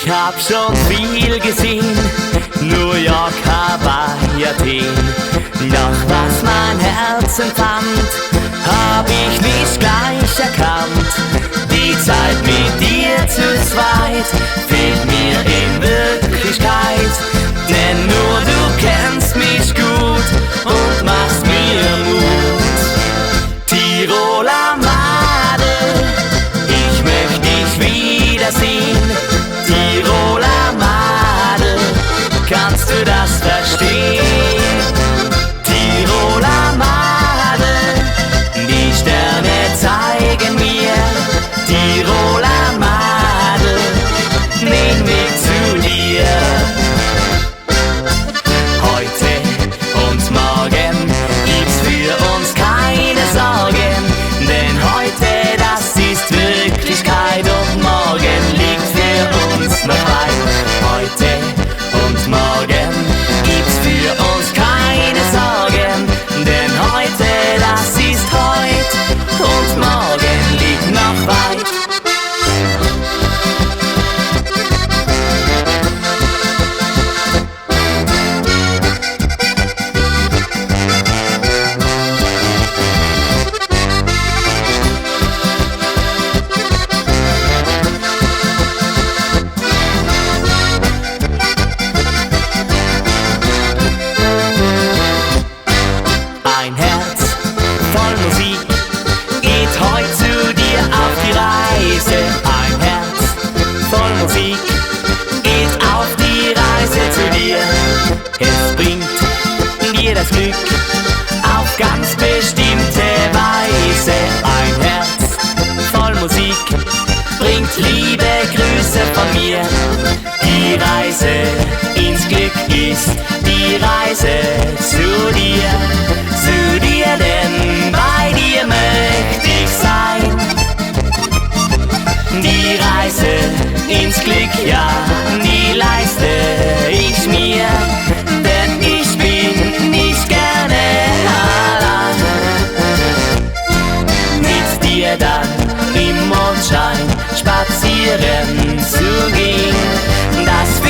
Ich hab schon viel gesehen, New York, Hawaii, Athen. Doch was mein Herz empfand, hab ich nicht gleich erkannt. Die Zeit mit dir zu zweit fehlt mir in Wirklichkeit. Denn nur du kennst mich gut und machst mir Mut. Tiroler Madel, ich möchte dich wiedersehen. Tiroler Madel, kannst du das verstehen? Tiroler Madel, die Sterne zeigen mir. Tiroler Madel, den Weg zu dir. Heute und morgen gibt's für uns keine Sorgen, denn heute, das ist Wirklichkeit und morgen liegt für uns noch weit. Heute und morgen gibt's für uns keine Sorgen, denn heute, das ist heut und morgen liegt noch weit. Ein Herz voll Musik geht heut zu dir auf die Reise. Ein Herz voll Musik geht auf die Reise zu dir. Es bringt dir das Glück auf ganz bestimmte Weise. Ein Herz voll Musik bringt liebe Grüße von mir. Die Reise ins Glück ist die Reise zu dir. Zu dir, denn bei dir möchte ich sein. Die Reise ins Glück, ja, die leiste ich mir, denn ich bin nicht gerne allein. Mit dir dann im Mondschein spazieren zu gehen, das